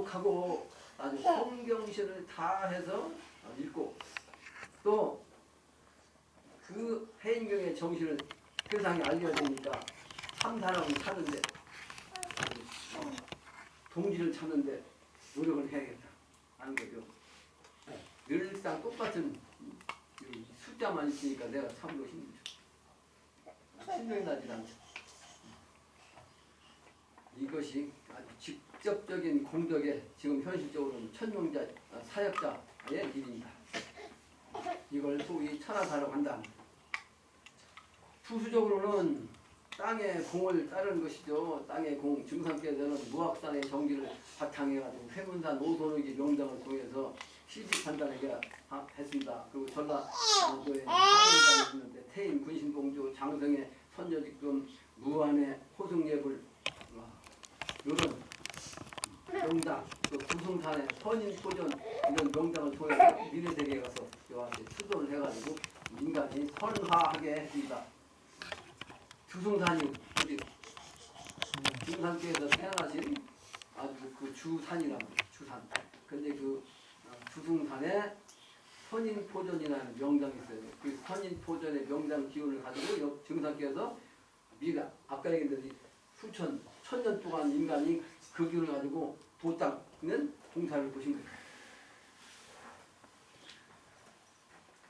기록하고 아주 성경신을 다 해서 읽고 또 그 해인경의 정신을 세상에 알려야 되니까 참사람을 찾는데 동지를 찾는데 노력을 해야겠다 하는 거죠. 늘상 똑같은 숫자만 있으니까 내가 참으로 힘들죠. 신경이 나지 않죠. 이것이 아주 직접적인 공덕에 지금 현실적으로는 천명자, 사역자의 일입니다. 이걸 소위 천하사라고 한다. 투수적으로는 땅의 공을 따르는 것이죠. 땅의 공, 증상께서는 무학산의 정기를 바탕해가지고 회문산 오손의기 명당을 통해서 시집 판단하게 했습니다. 그리고 전라도에 상인단이 있는데 태인, 군신공주, 장성의 선녀직금, 무안의 호승예불 이런 명당, 또 구승산의 선인포전 이런 명당을 통해서 미래세계에 가서 여한테 수도를 해가지고 인간이 선화하게 했습니다. 주승산이 어디 중산께에서 태어나신 아주 그 주산이라는 주산. 근데 그 주승산에 선인포전이라는 명당이 있어요. 그 선인포전의 명당 기운을 가지고 증산께서 미가 아까 얘기했듯이 수천, 천년 동안 인간이 그 기운을 가지고 도닦는 공사를 보신 거예요.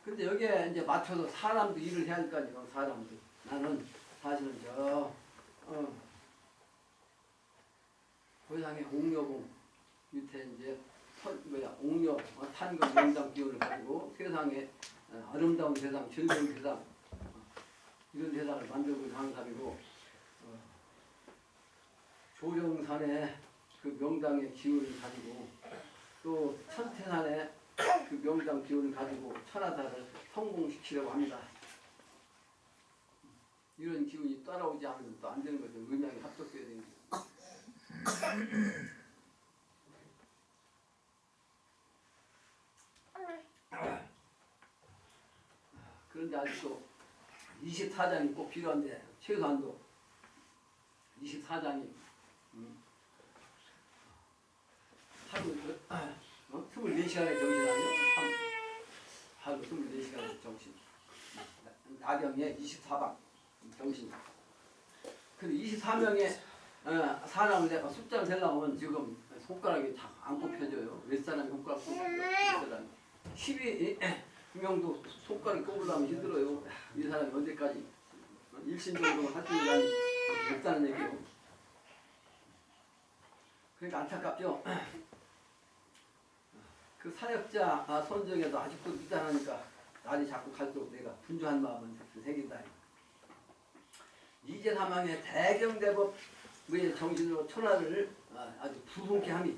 근데 여기에 이제 맞춰서 사람도 일을 해야 할 거 아니에요. 사람도. 나는 사실은 고향의 옥녀공 밑에 이제 옥녀 탄거 명당 기운을 가지고 세상에 아름다운 세상, 즐거운 세상 이런 세상을 만들고 있는 사람이고 조정산의 그 명당의 기운을 가지고 또 천태산의 그 명당 기운을 가지고 천하사를 성공시키려고 합니다. 이런 기운이 따라오지 않으면 또 안 되는 거죠. 음양이 합독돼야 되는 거죠. 그런데 아직도 24장이 꼭 필요한데 최소한도 24장이 하루 24시간의 정신 아니요? 하루 24시간의 정신. 나경의 24방 정신. 근데 24명의 사람을 내가 숫자를 세려면 지금 손가락이 다 안 꼽혀져요. 몇 사람이 손가락 꼽혀요? 몇 사람이. 12명도 손가락이 꼽으려면 힘들어요. 이 사람이 언제까지 일신 정도는 할 수 있는 없다는 얘기예요. 그러니까 안타깝죠. 그 사역자 선정에도 아직도 미달하니까 날이 자꾸 갈수록 내가 분주한 마음은 생긴다. 이제사망의 대경대법의 정신으로 천하를 아주 부흥케 함이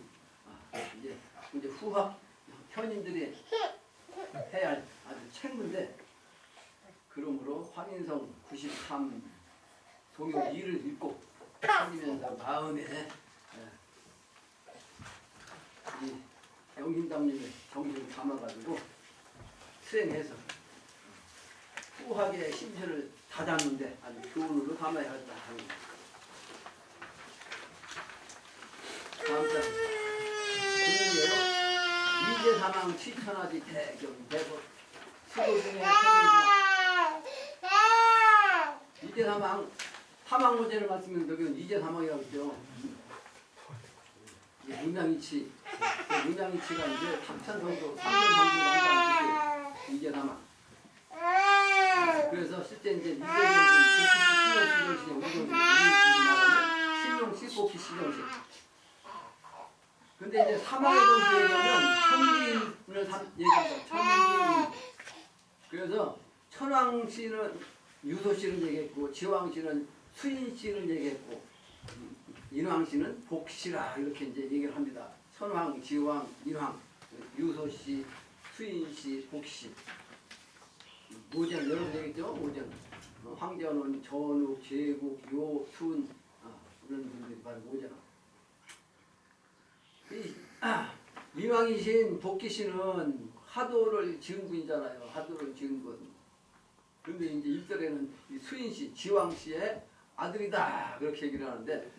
이제 후학 현인들이 해야 할 아주 책무인데 그러므로 화민성 93 동요 2를 읽고 살리면서 마음에 이 영신담님의 정신을 담아가지고 수행해서 후학의 심신을 다잡는데 아주 교훈으로 담아야 한다 하는 거예요. 다음 장 국문이에요. 이제사망 취천하지 대경 대법 수도 중에 이제사망 사망문제를 말씀드리면 여기는 이제사망이라고 있죠. 문양이치 문양이치가 이제 탑천성도 3년 성도를 한다는 뜻이에요. 이제사망. 그래서 실제 이제 이제정신, 복귀 시정신이 우리 신용 실복귀 시정신. 근데 이제 사망의 정신 얘기하면 천지인을 얘기합니다. 천지인. 그래서 천왕씨는 유소씨를 얘기했고 지왕씨는 수인씨를 얘기했고 인왕씨는 복씨라 이렇게 이제 얘기를 합니다. 천왕, 지왕, 인왕, 유소씨, 수인씨, 복씨. 모전 여러 번 얘기했죠. 모전 황전원, 전욱, 제국, 요, 순 이런 분들이 바로 모전. 이왕이신 복귀씨는 하도를 지은 분이잖아요. 하도를 지은 분. 그런데 이제 일절에는 이 수인씨, 지왕씨의 아들이다 그렇게 얘기를 하는데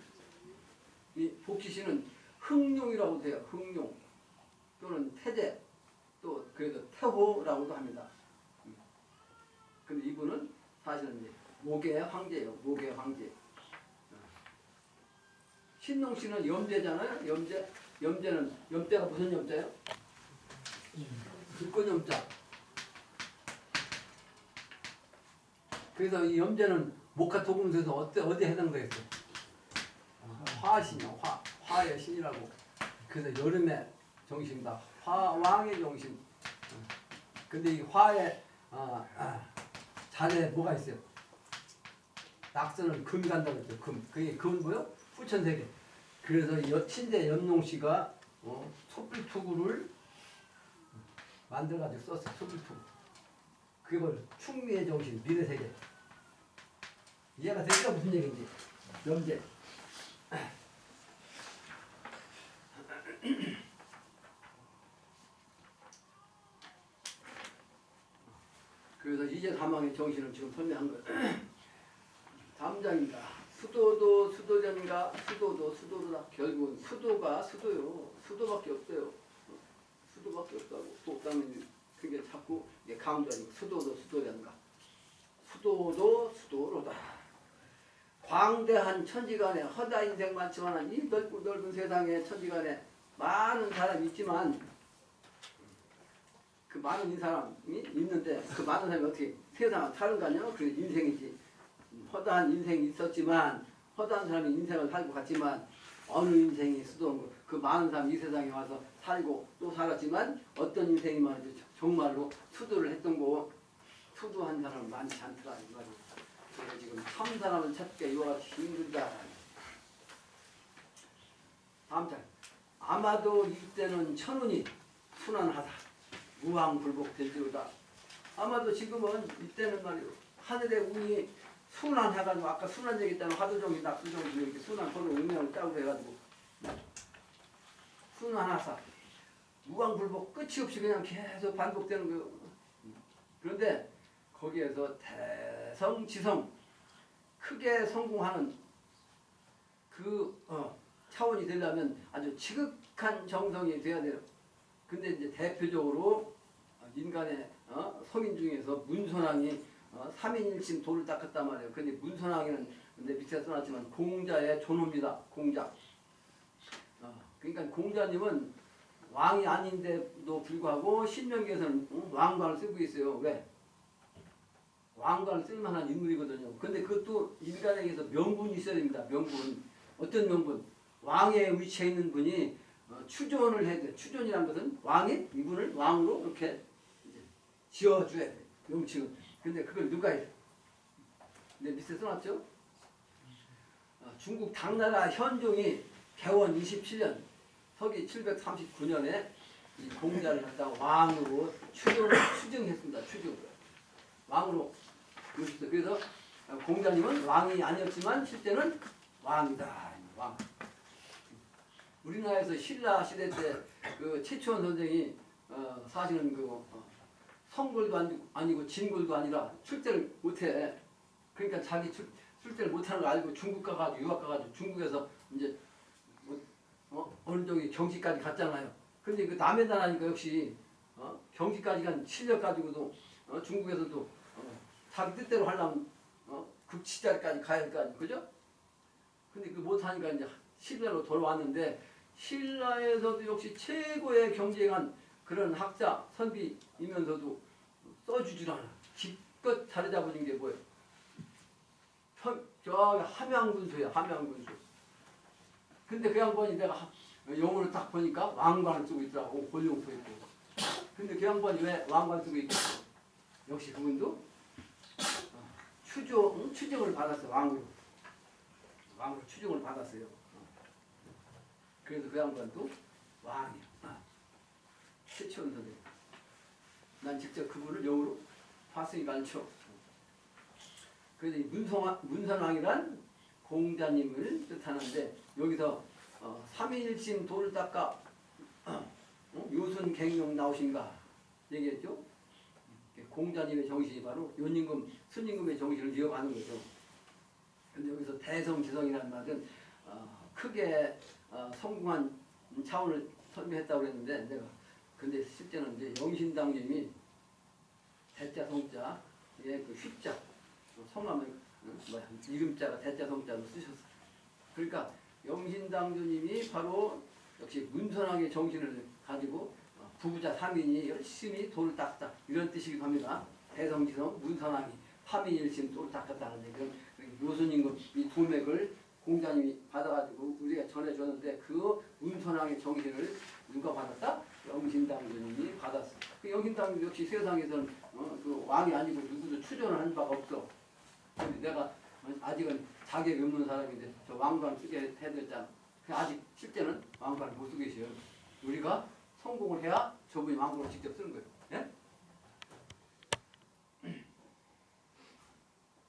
이 복귀씨는 흥룡이라고 돼요. 흥룡 또는 태제 또 그래서 태호라고도 합니다. 근데 이분은 사실은 이제 모계의 황제예요. 모계의 황제. 신농 씨는 염제잖아요. 염제는 염자가 무슨 염자예요? 불꽃 염자. 그래서 이 염제는 목화토금수에서 어디에 해당되겠어요? 화신이요. 화의 신이라고. 그래서 여름의 정신이다. 화왕의 정신. 근데 이 화의 잔에 뭐가 있어요? 낙서는 금 간다고 했죠. 금. 그게 금은 뭐요? 후천세계. 그래서 신대 연농씨가 촛불투구를 만들어가지고 썼어요. 촛불투구. 그걸 충미의 정신, 미래세계. 이해가 되니까 무슨 얘기인지. 염제. 그래서 이제 사망의 정신을 지금 설명한 거예요. 다음 장입니다. 수도도 수도전가 수도도 수도다. 결국은 수도가 수도요. 수도밖에 없어요. 수도밖에 없다고. 또 없다면 그게 자꾸 강조하니까 수도도 수도전가. 수도도 수도로다. 광대한 천지간에 허다 인생 많지만 이 넓고 넓은 세상에 천지간에 많은 사람이 있지만 그 많은 사람이 있는데 그 많은 사람이 어떻게 세상을 사는 거 아니야? 그게 인생이지. 허다한 인생이 있었지만 허다한 사람이 인생을 살고 갔지만 어느 인생이 수도 그 많은 사람이 이 세상에 와서 살고 또 살았지만 어떤 인생이 말이죠. 정말로 수도를 했던 거 수도한 사람은 많지 않더라 이 말이에요. 그래서 지금 참 사람을 찾기가 이와 같이 힘들다. 다음 장. 아마도 이때는 천운이 순환하다. 무왕불복 될지로다. 아마도 지금은 이때는 말이요. 하늘의 운이 순환해가지고 아까 순환 얘기했잖아. 화두종이 낙수종이 이렇게 순환 서로 운명을 짜고 해가지고 순환하사. 무왕불복 끝이 없이 그냥 계속 반복되는 거예요. 그런데 거기에서 대성지성 크게 성공하는 그 차원이 되려면 아주 지극한 정성이 돼야 돼요. 근데 이제 대표적으로 인간의 성인 중에서 문선왕이 3인일심 도를 닦았단 말이에요. 근데 문선왕에는 근데 밑에 써놨지만 공자의 존호입니다. 공자. 그러니까 공자님은 왕이 아닌데도 불구하고 신명기에서는 왕관을 쓰고 있어요. 왜? 왕관을 쓸만한 인물이거든요. 근데 그것도 인간에게서 명분이 있어야 됩니다. 명분. 어떤 명분? 왕의 위치에 있는 분이 추존을 해야 돼요. 추존이란 것은 왕이 이분을 왕으로 이렇게 지어줘야 돼요. 명칭은. 근데 그걸 누가 해요? 근데 밑에 써놨죠? 중국 당나라 현종이 개원 27년 서기 739년에 이 공자를 갖다가 왕으로 추정했습니다. 추정. 왕으로. 그래서 공자님은 왕이 아니었지만 실제는 왕이다. 왕. 우리나라에서 신라 시대 때 그 최초원 선생이 사실은 그 성골도 아니고 진골도 아니라 출제를 못해. 그러니까 자기 출제를 못하는 걸 알고 중국 가가지고 유학 가가지고 중국에서 이제 어느 정도 경시까지 갔잖아요. 근데 그 남의 나라니까 역시 경시까지 간 실력 가지고도 중국에서도 자기 뜻대로 하려면 극치자리까지 가야 할 거 아니에요. 그죠? 근데 그 못하니까 이제 신라로 돌아왔는데 신라에서도 역시 최고의 경쟁한 그런 학자 선비이면서도 써주질 않아. 기껏 자리 잡은 게 뭐예요? 저 함양군수야. 함양군수. 근데 그 양반이 내가 영어를 딱 보니까 왕관을 쓰고 있더라고. 골룡포 있고. 근데 그 양반이 왜 왕관 쓰고 있고? 역시 그분도 추정을 받았어요. 왕으로 추정을 받았어요. 그래서 그 양반도 왕이야. 최초원 선생. 난 직접 그분을 영어로 봤으니까 알죠. 그래서 문선왕이란 공자님을 뜻하는데 여기서 3일심 도를 닦아 요순갱용 나오신가 얘기했죠. 공자님의 정신이 바로 요임금, 순임금의 정신을 이어가는 거죠. 근데 여기서 대성지성이라는 말은 크게 성공한 차원을 설명했다고 그랬는데 내가 근데 실제는 이제 영신당님이 대자 성자 그 휘자 성함을 뭐야 이름자가 대자 성자로 쓰셨어. 그러니까 영신당주님이 바로 역시 문선왕의 정신을 가지고 부부자 3인이 열심히 돌을 닦다 이런 뜻이기도 합니다. 대성지성 문선왕이 파민일심 돌을 닦았다는 얘기는 요순임금 이 도맥을 공자님이 받아가지고 우리가 전해줬는데 그 문선왕의 정신을 누가 받았다? 영신당주님이 받았어. 그 영신당주 역시 세상에서는 그 왕이 아니고 누구도 추존을 한 바가 없어. 근데 내가 아직은 자격이 없는 사람인데 저 왕관 쓰게 해드렸잖아. 아직 실제는 왕관을 못 쓰고 계셔요. 우리가 성공을 해야 저분이 왕관을 직접 쓰는 거예요. 예?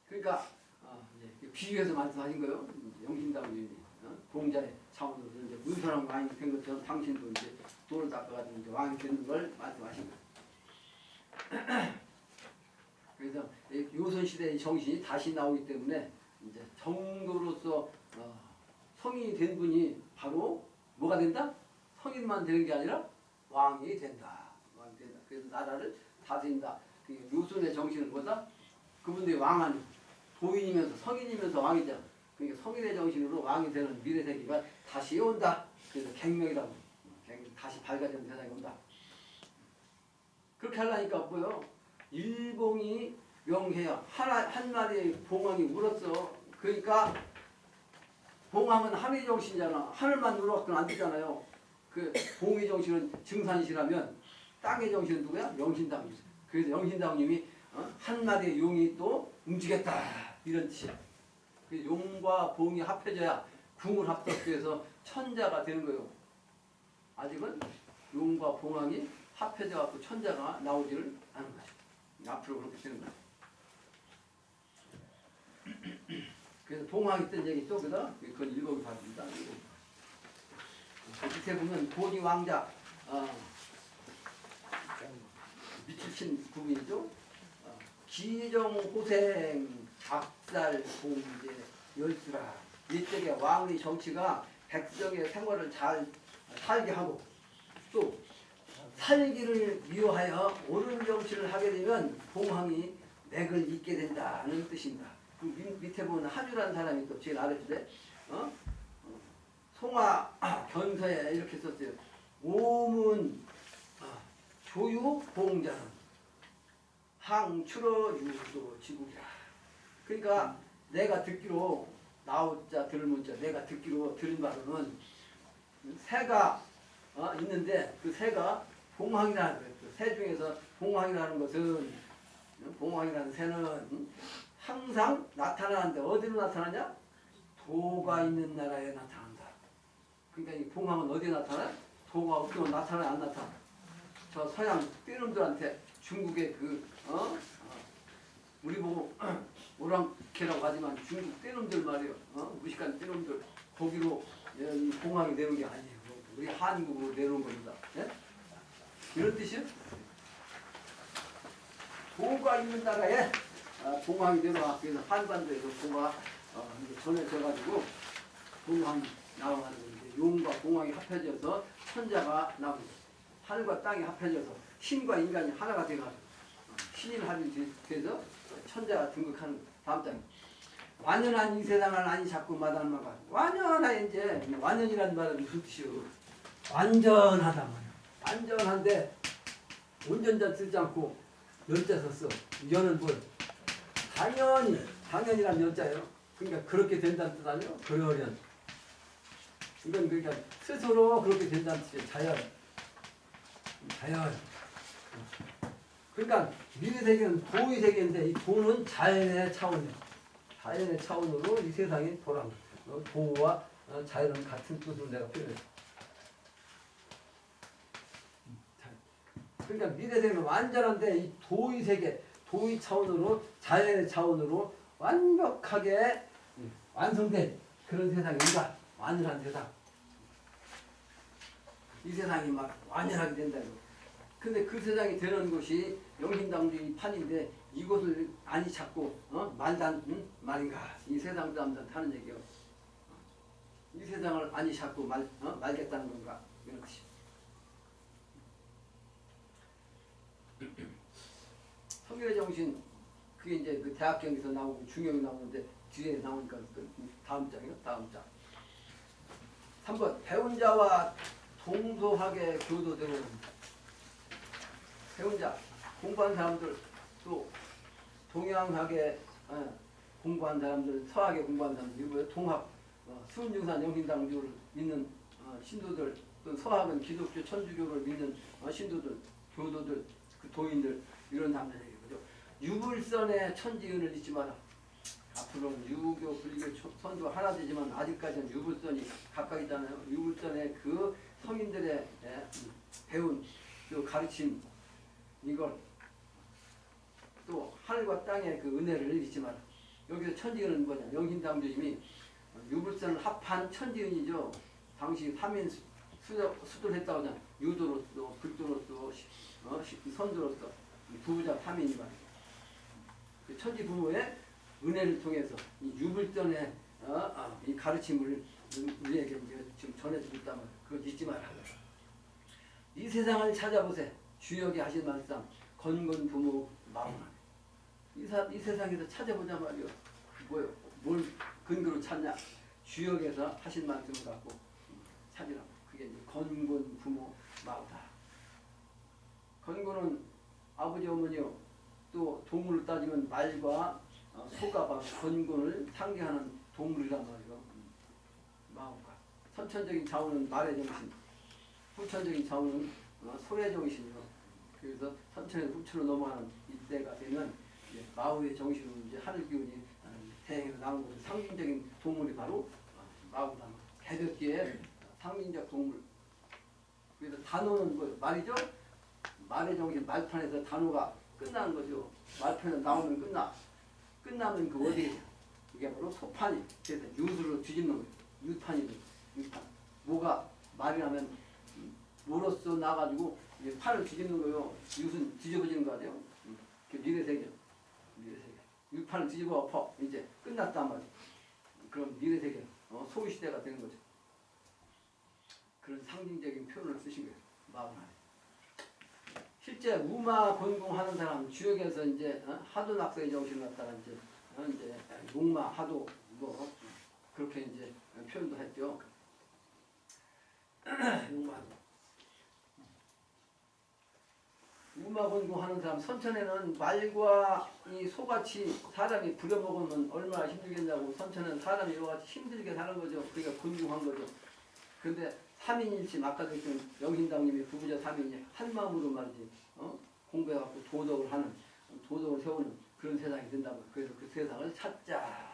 그러니까 이제 비유해서 말씀하신 거예요. 영신당주님이 공자의 차원으로서 이제 문선왕 왕이 된 것처럼 당신도 이제 돌을 닦아가지고 이제 왕이 되는 걸 말씀하신 거예요. 그래서 요선 시대의 정신이 다시 나오기 때문에 이제 정도로서 성인이 된 분이 바로 뭐가 된다? 성인만 되는 게 아니라 왕이 된다. 왕이 된다. 그래서 나라를 다스린다. 요선의 정신은 뭐다? 그분들이 왕 아니 도인이면서 성인이면서 왕이죠. 그러니까 성인의 정신으로 왕이 되는 미래 세계가 다시 온다. 그래서 갱명이라고. 다시 밝아지는 세상이 온다. 그렇게 하려니까 뭐요? 일봉이 명해야 한 마리의 봉황이 울었어. 그러니까 봉황은 하늘의 정신이잖아. 하늘만 울어갖고는 안 되잖아요. 그 봉의 정신은 증산이시라면 땅의 정신은 누구야? 영신당님. 그래서 영신당님이 한 마리의 용이 또 움직였다. 이런 뜻이야. 용과 봉이 합해져야 궁을 합석해서 천자가 되는 거예요. 아직은 용과 봉황이 합해져 갖고 천자가 나오지를 않은 거죠. 앞으로 그렇게 되는 거죠. 그래서 봉황이 뜬 얘기 있죠. 그건 일곡이 받습니다. 밑에 보면 고지 왕자 미치신 부분이죠. 기정호생 작살 공제 열수라. 이쪽에 왕의 정치가 백성의 생활을 잘 살게 하고 또 살기를 위하여 옳은 정치를 하게 되면 봉황이 맥을 잇게 된다는 뜻입니다. 그 밑에 보면 하주라는 사람이 또 제일 아래쪽에 송화 견서에 이렇게 썼어요. 오문 조유 봉자는 항추러 유도 지국이라. 그러니까 내가 듣기로 나오자 들을문자 내가 듣기로 들은 바로는 새가 있는데 그 새가 봉황이라는 거예요. 그 새 중에서 봉황이라는 것은 봉황이라는 새는 항상 나타나는데 어디로 나타나냐? 도가 있는 나라에 나타난다. 그러니까 이 봉황은 어디에 나타나? 도가 없으면 나타나 안 나타나? 저 서양 떼놈들한테 중국의 우리 보고 오랑캐라고 하지만 중국 떼놈들 말이에요. 무식한 떼놈들 거기로 이 봉황이 내놓은 게 아니에요. 우리 한국으로 내놓은 겁니다. 네? 이런 뜻이요? 도가 있는 나라에 봉황이 내려와. 그래서 한반도에서 도가 전해져가지고 봉황이 나와가는 건데 용과 봉황이 합해져서 천자가 나옵니다. 하늘과 땅이 합해져서 신과 인간이 하나가 돼가지고 신인합이 돼서 천자가 등극하는 다음 장에 완연한 이 세상을 아니 자꾸 마다마가 완연한 이제 완연이라는 말은 무슨 뜻이요? 완전하다 말이야. 완전한데 운전자 쓰지 않고 연자 썼어. 연은 뭘? 당연이란 연자예요. 그러니까 그렇게 된다는 뜻 아니에요? 그러련. 이건 그러니까 스스로 그렇게 된다는 뜻이에요. 자연. 그러니까 미래 세계는 도의 세계인데 이 도는 자연의 차원이에요. 자연의 차원으로 이 세상이 돌아갑니다. 도와 자연은 같은 뜻으로 내가 표현했어요. 그러니까 미래 세계는 완전한데 이 도의 세계, 도의 차원으로 자연의 차원으로 완벽하게 완성된 그런 세상입니다. 완전한 세상. 이 세상이 막 완전하게 된다. 근데 그 세상이 되는 곳이 영신당주의 판인데 이곳을 아니 찾고 말단 말인가? 이 세상 사람들한테 하는 얘기요. 이 세상을 많이 찾고 말겠다는 건가 이런 것이. 성결의 정신 그게 이제 그 대학경에서 나오고 중경이 나오는데 뒤에 나오니까 그 다음 장이요. 다음 장. 3번 배운 자와 동소하게 교도되고 배운 자 공부한 사람들 또 동양하게 공부한 사람들 서하게 공부한 사람들 이거 동학 수은중산 영신당교를 믿는 신도들 또 서학은 기독교 천주교를 믿는 신도들 교도들 그 도인들 이런 사람들 얘기죠. 유불선의 천지은을 잊지 마라. 앞으로는 유교, 불교, 선조 하나 되지만 아직까지는 유불선이 각각 있잖아요. 유불선의 그 성인들의 배운 그 가르침 이걸 또 하늘과 땅의 그 은혜를 잊지 마라. 여기서 천지은은 뭐냐? 영신당주님이 유불선을 합한 천지은이죠. 당시 3인 수도를 했다고 하잖아요. 유도로서, 불도로서, 선도로서 부부자 3인이 말이에요. 그 천지 부모의 은혜를 통해서 이 유불선의 이 가르침을 우리에게 지금 전해주고 있단 말이에요. 그거 잊지 마라. 이 세상을 찾아보세. 주역이 하신 말씀 건건 부모 마음. 이 세상에서 찾아보자 말이요. 뭐요? 뭘 근거로 찾냐? 주역에서 하신 말씀을 갖고 찾으라고. 그게 이제 건건 부모 마음다. 건건은 아버지 어머니요. 또 동물을 따지면 말과 소가 바로 건건을 상징하는 동물이란 말이요. 마음과 선천적인 자원은 말의 정신, 후천적인 자원은 소의 정신이요. 그래서 선천에서 후천으로 넘어가는 이때가 되면 이제 마우의 정신으로 이제 하늘 기운이 대행해서 나오는 것은 상징적인 동물이 바로 마우다. 개벽기의 상징적 동물. 그래서 단어는 뭐 말이죠. 말의 정신 말판에서 단어가 끝나는 거죠. 말판에 나오면 끝나면 그 어디 이게 바로 소판이 그래서 유수로 뒤집는 거예요. 유판이죠. 유판. 뭐가 말이 나면 뭐로써 나가지고 이제 판을 뒤집는 거예요. 유순 뒤집어지는 거 아니에요? 그 미래세계. 유판을 뒤집어 엎어 이제 끝났단 말이에요. 그럼 미래세계 소시대가 되는 거죠. 그런 상징적인 표현을 쓰신 거예요. 마음 안에. 실제 우마 건공하는 사람 주역에서 이제 하도 낙서의 정신을 갖다가 이제 용마 하도 뭐 그렇게 이제 표현도 했죠. 용마 우마 건공하는 사람 선천에는 말과 이 소같이 사람이 부려먹으면 얼마나 힘들겠냐고 선천에는 사람이 이와같이 힘들게 사는 거죠. 그러니까 건공한 거죠. 그런데 3인일심 아까도 했던 영신당님이 부부자 3인이 한 마음으로 말이지 공부해갖고 도덕을 하는 도덕을 세우는 그런 세상이 된다고. 그래서 그 세상을 찾자.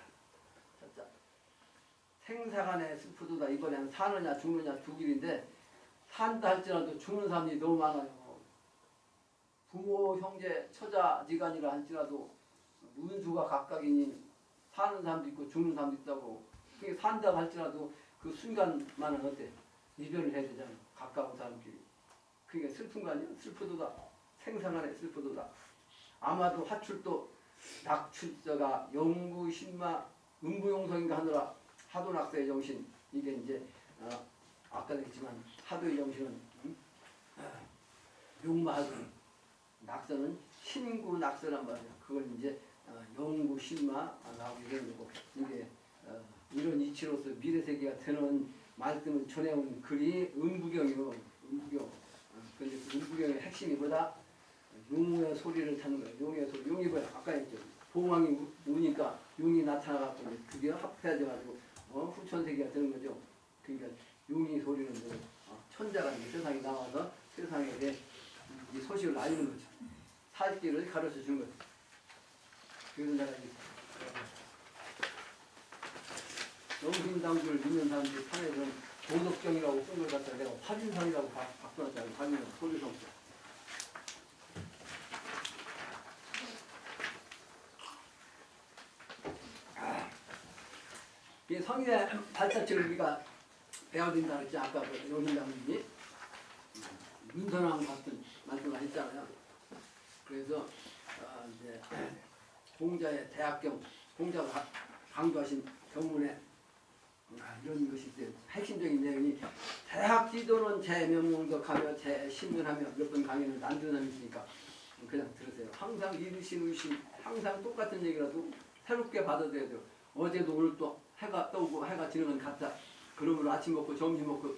생사간의 슬프도다. 이번에는 사느냐 죽느냐 두 길인데 산다 할지라도 죽는 사람이 너무 많아요. 부모 형제 처자 지간이라 할지라도 문수가 각각이니 사는 사람도 있고 죽는 사람도 있다고. 그게 산다고 할지라도 그 순간만은 어때? 이별을 해야 되잖아. 가까운 사람끼리. 그게 슬픈 거 아니야? 슬프도다. 생사간의 슬프도다. 아마도 화출도 낙출서가 영구신마 음부용성인가 하느라 하도낙서의 정신. 이게 이제 아까도 했지만 하도의 정신은 용마하도 낙서는 신구 낙서란 말이야. 그걸 이제 영구신마라고 얘기하는 거고 이게 이런 이치로서 미래세계가 되는 말씀을 전해온 글이 음부경이요. 음부경. 근데 그 음부경의 핵심이 뭐다? 용의 소리를 찾는 거예요. 용의 소리. 용이 뭐야? 아까 했죠. 봉황이 우니까 용이 나타나갖고 그게 합해져가지고 후천세계가 되는 거죠. 그러니까 용의 소리는 천자가 세상에 나와서 세상에 대해 이 소식을 알리는 거죠. 살 길을 가르쳐 주는 거죠. 그래서 내가 영신당주를 믿는 사람들이 판에서는 도덕경이라고 쓴 걸 갖다 내가 화진성이라고 바꿔놨잖아요. 화진성, 소리성. 이 성인의 발자취를 우리가 배워야 된다 그랬지. 아까 그 영신당님이 민선왕 같은 말씀을 했잖아요. 그래서 이제 공자의 대학경, 공자가 강조하신 경문에 이런 것이 있어요. 핵심적인 내용이 대학 지도는 제 명령덕하며 제 신문하며 몇 번 강의를 만드는 사람이 있으니까 그냥 들으세요. 항상 이르신 의심 항상 똑같은 얘기라도 새롭게 받아들여야 돼요. 어제도 오늘 또 해가 떠오고 해가 지는 건 같다. 그러므로 아침 먹고 점심 먹고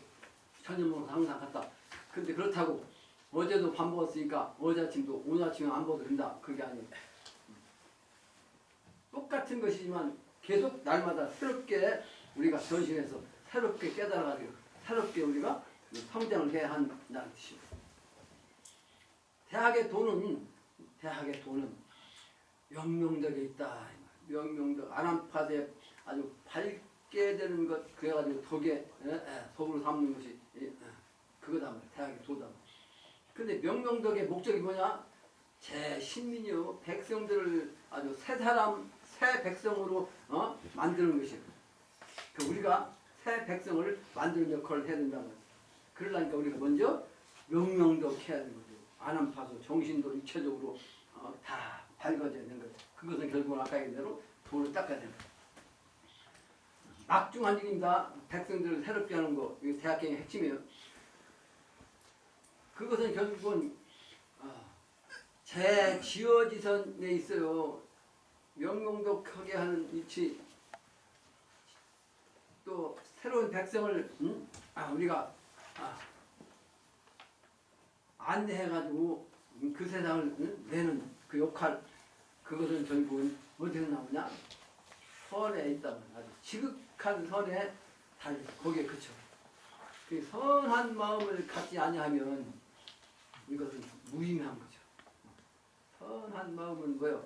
저녁 먹어서 항상 같다. 근데 그렇다고 어제도 밥 먹었으니까 어제 아침도 오늘 아침에 안 먹어도 된다. 그게 아니에요. 똑같은 것이지만 계속 날마다 새롭게 우리가 전신해서 새롭게 깨달아가지고 새롭게 우리가 성장을 해야 한다는 뜻이에요. 대학의 돈은 명명덕에 있다. 명명덕 아람파대 아주 밝게 되는 것 그래가지고 덕에 덕으로 삼는 것이 그거다 말이야. 대학의 도다. 근데 명명덕의 목적이 뭐냐? 제 신민이요 백성들을 아주 새 사람 새 백성으로 만드는 것이에요. 그 우리가 새 백성을 만드는 역할을 해야 된다는 거예요. 그러려니까 우리가 먼저 명명덕 해야 되는 거죠. 안암파수 정신도 육체적으로 다 밝아져야 되는 거죠. 그것은 결국은 아까 얘기한 대로 돈을 닦아야 되는 거예요. 막중한직입니다. 백성들을 새롭게 하는 거 이게 대학경의 핵심이에요. 그것은 결국은 제 지어지선에 있어요. 명명덕하게 하는 위치 또 새로운 백성을 우리가 안내해가지고 그 세상을 내는 그 역할 그것은 결국은 어디서 나오냐? 선에 있다면 아주 지극한 선에 달려 거기에 그쳐. 그 선한 마음을 갖지 아니하면 이것은 무의미한 거죠. 선한 마음은 뭐요?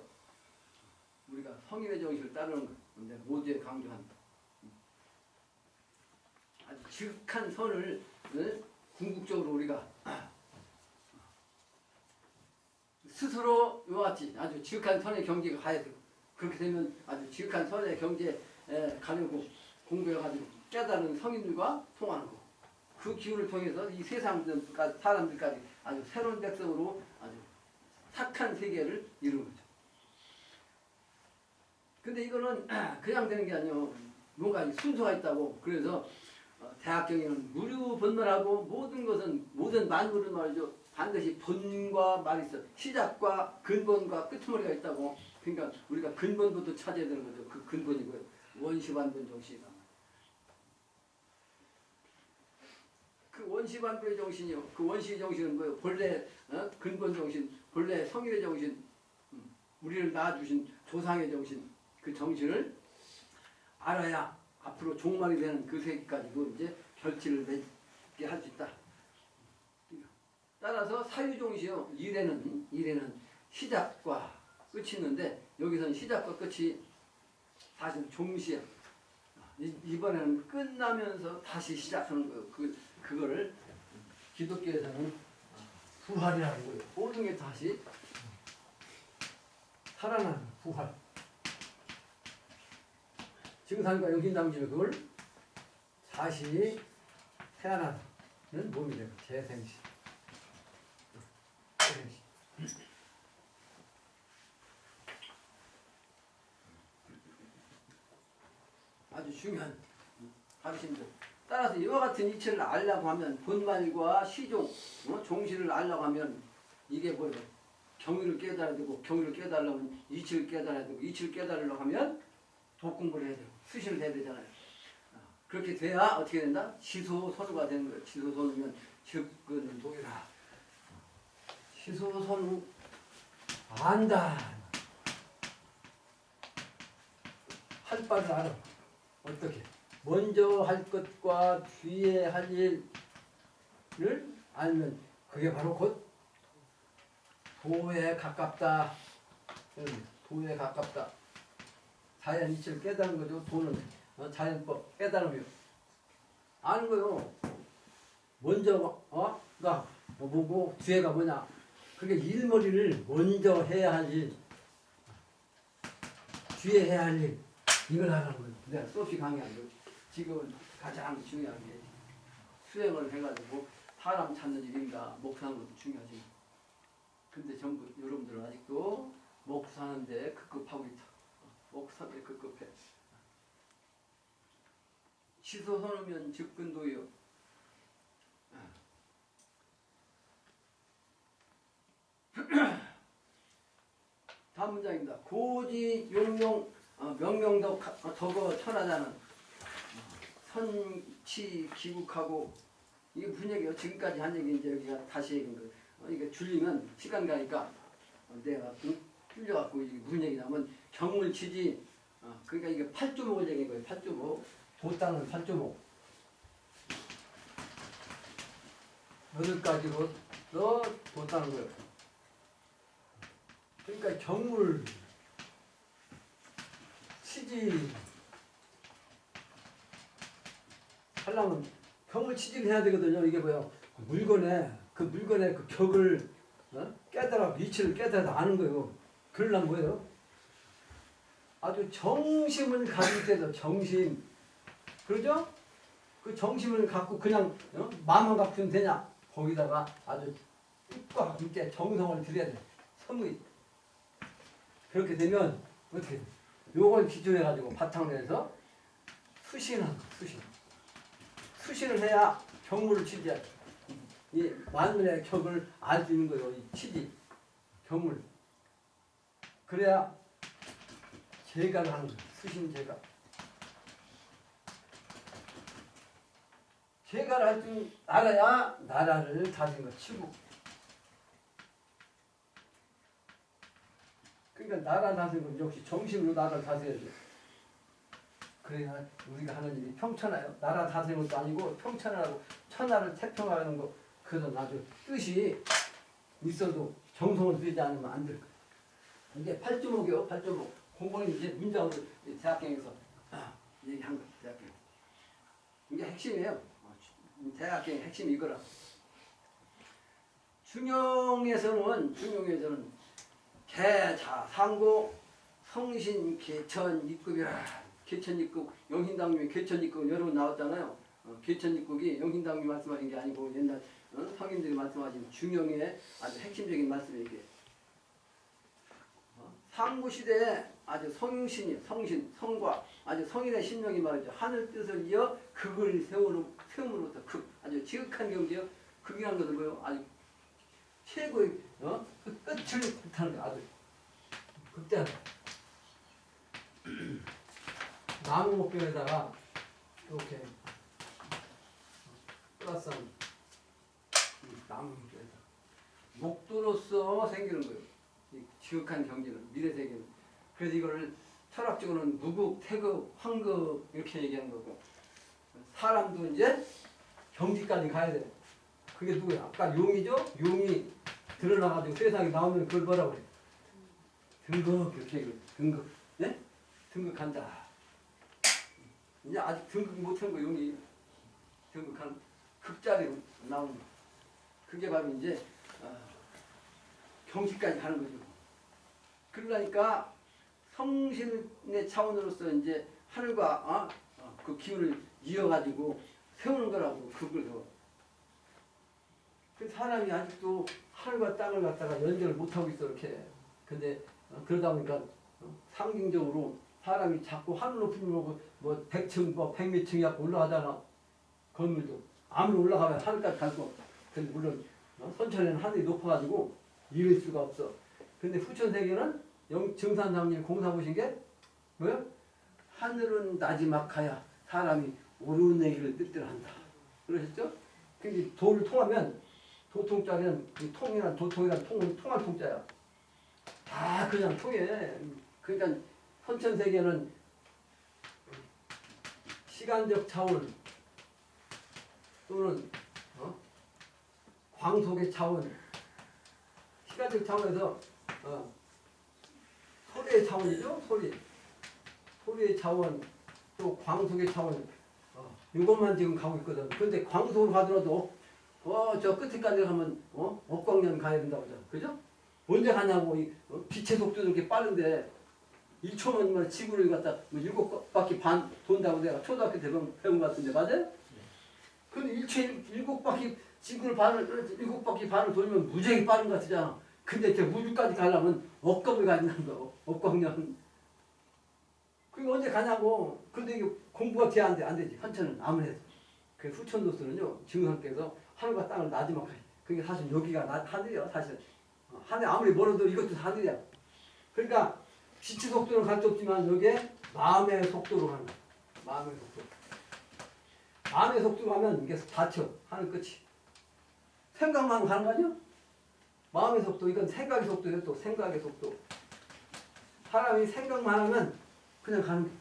우리가 성인의 정신을 따르는 건데 모두에 강조한다. 아주 지극한 선을 궁극적으로 우리가 스스로 이와 같이 아주 지극한 선의 경지가 가야 되고 그렇게 되면 아주 지극한 선의 경지에 가려고 공부해가지고 깨달은 성인들과 통하는 거. 그 기운을 통해서 이 세상 사람들까지 아주 새로운 백성으로 아주 착한 세계를 이루는 거죠. 근데 이거는 그냥 되는 게 아니에요. 뭔가 순서가 있다고. 그래서 대학경에는 무류번멸하고 모든 것은 모든 만물은 말이죠. 반드시 본과 말이 있어. 시작과 근본과 끄트머리가 있다고. 그러니까 우리가 근본부터 찾아야 되는 거죠. 그 근본이고요. 원시반본 정신이다. 그 원시반본의 정신이요. 그 원시 정신은 뭐예요? 본래 근본 정신, 본래 성인의 정신, 우리를 낳아주신 조상의 정신, 그 정신을 알아야 앞으로 종말이 되는 그 세계까지도 이제 결실을 맺게 할 수 있다. 따라서 사유종시요. 일에는 시작과 끝이 있는데 여기서는 시작과 끝이 다시 종시야. 이번에는 끝나면서 다시 시작하는 거예요. 그거를 기독교에서는 부활이라는 거예요. 모든 게 다시 살아나는 부활. 증산과 영신당주는 그걸 다시 태어나는 몸이 되고 재생시. 아주 중요한 가르침들. 따라서 이와 같은 이치를 알려고 하면 본말과 시종, 종시를 알려고 하면 이게 뭐예요? 경의를 깨달아야 되고 경의를 깨달으려면 이치를 깨달아야 되고 이치를 깨달으려고 하면 독공부를 해야 되고 수신을 해야 되잖아요. 그렇게 돼야 어떻게 된다? 지소선우가 되는 거예요. 지소선우면 즉근 도이라. 지소선우 안다. 할 바를 알아. 어떻게? 먼저 할 것과 뒤에 할 일을 알면 그게 바로 곧 도에 가깝다. 도에 가깝다. 자연 이치를 깨달은 거죠. 도는 자연법 깨달으며 아는 거요. 먼저가 뭐고 뒤에가 뭐냐. 그게 일머리를 먼저 해야 할 일, 뒤에 해야 할 일 이걸 하라는 거예요. 내가 수없이 강의한 거예요. 지금은 가장 중요한 게 수행을 해가지고 사람 찾는 일인가 목사하는 것도 중요하지. 근데 전부 여러분들은 아직도 목사하는데 급급하고 있다. 목사인데 급급해. 치소선우면 즉근도요. 다음 문장입니다. 고지 용용 명명덕 덕어 천하자는 선치 기국하고 이게 무슨 얘기예요? 지금까지 한 얘기 이제 여기가 다시 얘기인 거예요. 이게 줄이면 시간 가니까 내가 줄여갖고 이게 무슨 얘기냐면 경물치지 그러니까 이게 팔조목을 얘기한 거예요. 팔조목 도땅은 팔조목 여기까지로 너 도땅은 거예요. 그러니까 경물 치지 하려면 경물 치지를 해야 되거든요. 이게 뭐야? 물건의 그 격을 깨달아 위치를 깨달아 아는 거예요. 그러려면 뭐예요? 아주 정심을 가질 때도 정심 그러죠? 그 정심을 갖고 그냥 마음만 갖고는 되냐? 거기다가 아주 뜻과 함께 정성을 들여야 돼. 성의. 그렇게 되면 어떻게 돼? 요걸 기준해 가지고 바탕으로 해서 수신하는 수신을 해야 경물을 치지. 이 만물의 격을 알 수 있는 거예요. 이 치지 경물. 그래야 제가를 하는 거예요. 수신 제가. 제가를 할 줄 알아야 나라를 다스리는 거 치고. 그러니까 나라 다스리는 건 역시 정신으로 나라를 다스려야 돼. 그래야 우리가 하나님이 평천하여 나라 다스리는 것도 아니고 평천하고 천하를 태평하는 거 그건 아주 뜻이 있어도 정성을 들이지 않으면 안 될 거예요. 이게 팔조목이요. 팔조목. 공부는 이제 문장으로 대학경에서 얘기한 거예요. 대학경. 이게 핵심이에요. 대학경의 핵심이 이거라. 중용에서는 개자 상고 성신 개천 입급이라. 개천 입급 영신당님의 개천 입급 여러 번 나왔잖아요. 개천 입급이 영신당님이 말씀하신 게 아니고 옛날 성인들이 말씀하신 중용의 아주 핵심적인 말씀이 이게. 상고 시대에 아주 성신이 성과 아주 성인의 심령이 말이죠. 하늘 뜻을 이어 극을 세움으로부터 극 아주 지극한 경지요. 극이라는 것은 뭐예요? 아주 최고의 그 끝을 뜻하는 거 아주 극대하다. 나무 목변에다가 이렇게 플러스한 나무 목변에다가 목도로서 생기는 거예요. 이 지극한 경지는 미래 세계는. 그래서 이거를 철학적으로는 무극, 태극, 황극 이렇게 얘기하는 거고 사람도 이제 경지까지 가야 돼. 그게 누구야? 아까 용이죠? 용이 드러나가지고 세상에 나오면 그걸 뭐라고 그래? 등극 이렇게 얘기해. 등극. 네? 등극한다. 이제 아직 등극 못한 거 용이 등극한 극자리로 나오는 거. 그게 바로 이제 경지까지 가는 거죠. 그러니까 성신의 차원으로서 이제 하늘과 그 기운을 이어가지고 세우는 거라고 그걸 더. 그 사람이 아직도 하늘과 땅을 갖다가 연결을 못하고 있어 이렇게. 근데 그러다 보니까 상징적으로 사람이 자꾸 하늘 높이 보고 뭐 100층 뭐 100몇 층이 올라가잖아. 건물도 아무리 올라가면 하늘까지 갈 수 없어. 근데 물론 선천에는 하늘이 높아가지고 이룰 수가 없어. 근데 후천세계는 증산상님 공사 보신 게 뭐야? 하늘은 나지막하야 사람이 오르내기를 뜻대로 한다. 그러셨죠? 근데 도를 통하면 도통자는 이 통이란 도통이란 통은 통할 통자야. 다 그냥 통해. 그러니까 선천세계는 시간적 차원 또는 광속의 차원 시간적 차원에서 소리의 차원이죠. 소리의 차원 또 광속의 차원 이것만 지금 가고 있거든. 근데 광속으로 가더라도 저 끝에까지 가면 억광년 가야 된다고 하잖아. 그죠? 언제 가냐고 빛의 속도도 이렇게 빠른데 1초만 지구를 갖다 7바퀴 반 돈다고 내가 초등학교 때 배운 것 같은데 맞아요? 근데 7바퀴 지구를 7바퀴 반을 돌면 무지하게 빠른 것 같잖아. 근데 저 우주까지 가려면 억겁을 가야 된다는 거. 억광년. 그게 언제 가냐고. 근데 이게 공부가 돼 안 돼? 안 되지. 현천은 아무래도. 그 후천도수는요, 증상께서 하늘과 땅을 나지막하게. 그게 사실 여기가 하늘이야, 사실. 하늘 아무리 멀어도 이것도 하늘이야. 그러니까 빛의 속도는 갈 수 없지만 여기에 마음의 속도로 가는 거야. 마음의 속도. 마음의 속도로 가면 이게 닫혀. 하늘 끝이. 생각만 가는 거 아니야? 마음의 속도, 이건 생각의 속도예요. 또 생각의 속도. 사람이 생각만 하면 그냥 가는 거야.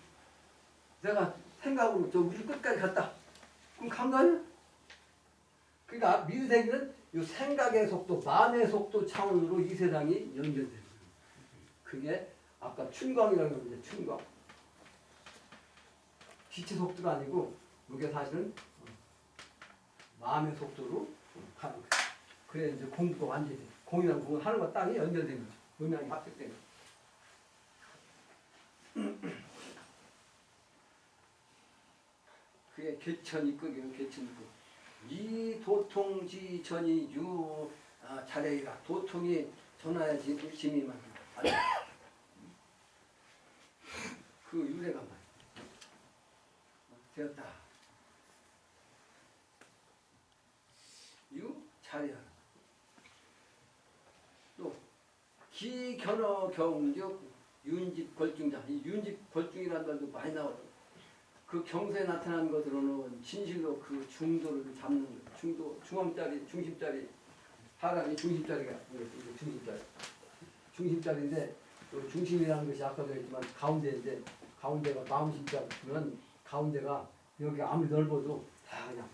내가 생각으로 저 우주 끝까지 갔다. 그럼 간 거 아니야? 그러니까 미르세기는 이 생각의 속도, 마음의 속도 차원으로 이 세상이 연결되는 거예요. 그게 아까 춘광이라고 하는데 춘광. 빛의 속도가 아니고 이게 사실은 마음의 속도로 가는 거예요. 그래 이제 공부가 완전히 돼. 공이랑 공은 하늘과 땅이 연결된 거죠. 음양이 합격된 거죠. 그게 개천이극이에요. 개천이극. 이 도통지천이 자레이라. 도통이 전하야 짐이 만든다. 그 유래가 말이야. 되었다. 자레야. 또 기견어 경적 윤집걸중자. 이 윤집걸중이라는 말도 많이 나오죠. 그 경서에 나타난 것으로는 진실로 그 중도를 잡는 거예요. 중도, 중심짜리 사람이 중심짜리가 중심짜리. 중심짜리인데 또 중심이라는 것이 아까도 했지만 가운데인데 가운데가 마음심자면 가운데가 여기 아무리 넓어도 다 그냥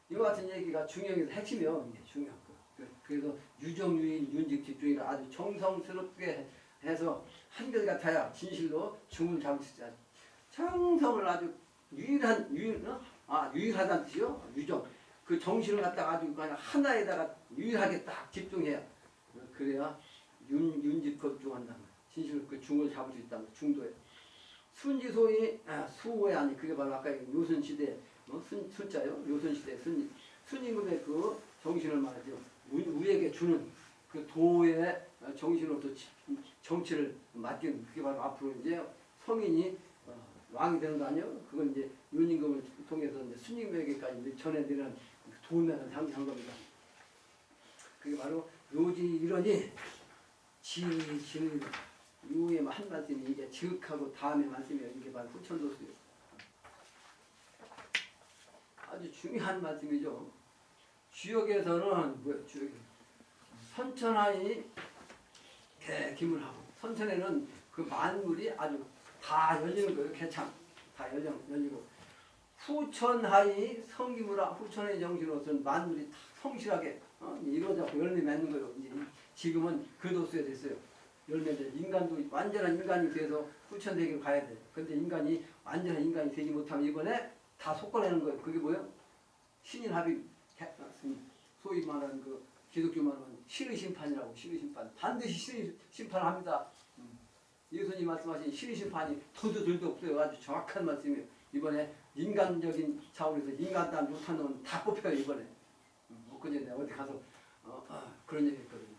이와 같은 얘기가 중형에서 핵심이요. 이게 중요한 거. 그래서 유정유인 윤직집중이라 아주 정성스럽게 해서 한결 같아야 진실로 중을 잡을 수 있다. 정성을 아주 유일하다는 뜻이요. 유정. 그 정신을 갖다가 아주 그냥 하나에다가 유일하게 딱 집중해야. 그래야 윤집겁중한다는 거야. 진실로 그 중을 잡을 수 있다는 거야. 중도에. 순지소이 수호의 아니 그게 바로 아까 요순시대 순자요. 요순시대 순임금의 그 정신을 말하죠. 우에게 주는 그 도의 정신으로부터 정치를 맡기는 그게 바로 앞으로 이제 성인이 왕이 되는 거 아니에요? 그건 이제 윤임금을 통해서 이제 순임금에게까지 전해드리는 도면을 상징한 겁니다. 그게 바로 요지 이러니 지지는 유의 한 말씀이 이게 지극하고 다음의 말씀이에요. 이게 바로 후천도수예요. 아주 중요한 말씀이죠. 주역에서는 뭐야? 주역에 선천하이 개김을 하고 선천에는 그 만물이 아주 다 열리는 거예요. 개창 다 열리고 후천하이 성기무라 후천의 정신으로서는 만물이 다 성실하게 이루어져서 열매 맺는 거예요. 이제 지금은 그 도수에 됐어요. 열매들 인간도 완전한 인간이 돼서 후천세계로 가야 돼. 근데 인간이 완전한 인간이 되지 못하면 이번에 다 속아내는 거예요. 그게 뭐예요? 신인 합의 소위 말하는 그 기독교 말하는 실의 심판이라고. 실의 심판 반드시 실의 심판을 합니다. 예수님 말씀하신 실의 심판이 더도 들도 없어요. 아주 정확한 말씀이에요. 이번에 인간적인 차원에서 인간답 못한 놈은 다 뽑혀요. 이번에 엊그제 내가 어디 가서 그런 얘기 했거든요.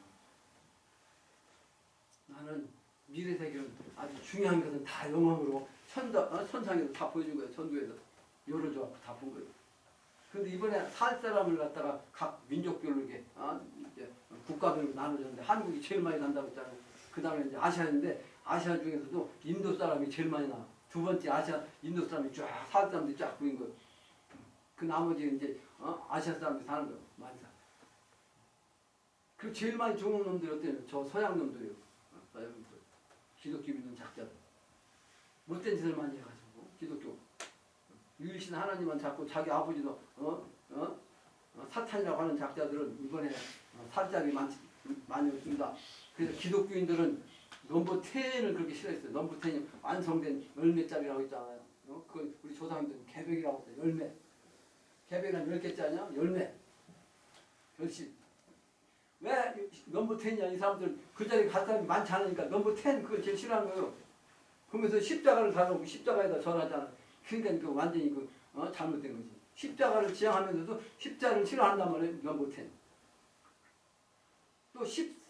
나는 미래세계는 아주 중요한 것은 다 영험으로 천상에서 다 보여준 거예요. 천도에서 열어줘갖고 다 본 거예요. 근데 이번에 살 사람을 갖다가 각 민족별로 이렇게 이제 국가별로 나눠졌는데 한국이 제일 많이 난다고 했잖아요. 그 다음에 이제 아시아인데 아시아 중에서도 인도 사람이 제일 많이 나와. 두 번째 아시아 인도 사람이 쫙 살 사람들이 쫙 보인 거예요. 그 나머지 이제 아시아 사람들이 사는 거예요. 많이 사. 그 제일 많이 죽은 놈들이 어때요? 저 서양 놈들이요. 기독교 믿는 작자들. 못된 짓을 많이 해가지고 기독교. 유일신 하나님만 잡고 자기 아버지도 사탄이라고 하는 작자들은 이번에 살짝이 많이 없습니다. 그래서 기독교인들은 넘버 10을 그렇게 싫어했어요. 넘버 10이 완성된 열매짜리라고 했잖아요. 그 우리 조상님들은 개백이라고 했어요. 열매. 개백은 10개짜리냐? 열매. 열심. 왜 넘버 10이냐? 이 사람들 그 자리에 갈 사람이 많지 않으니까 넘버 10 그걸 제일 싫어하는 거예요. 그러면서 십자가를 달라고 십자가에다 전하잖아. 그러니까 그 완전히 잘못된 거지. 십자가를 지향하면서도 십자가를 싫어한단 말이에요. 넘버 10. 또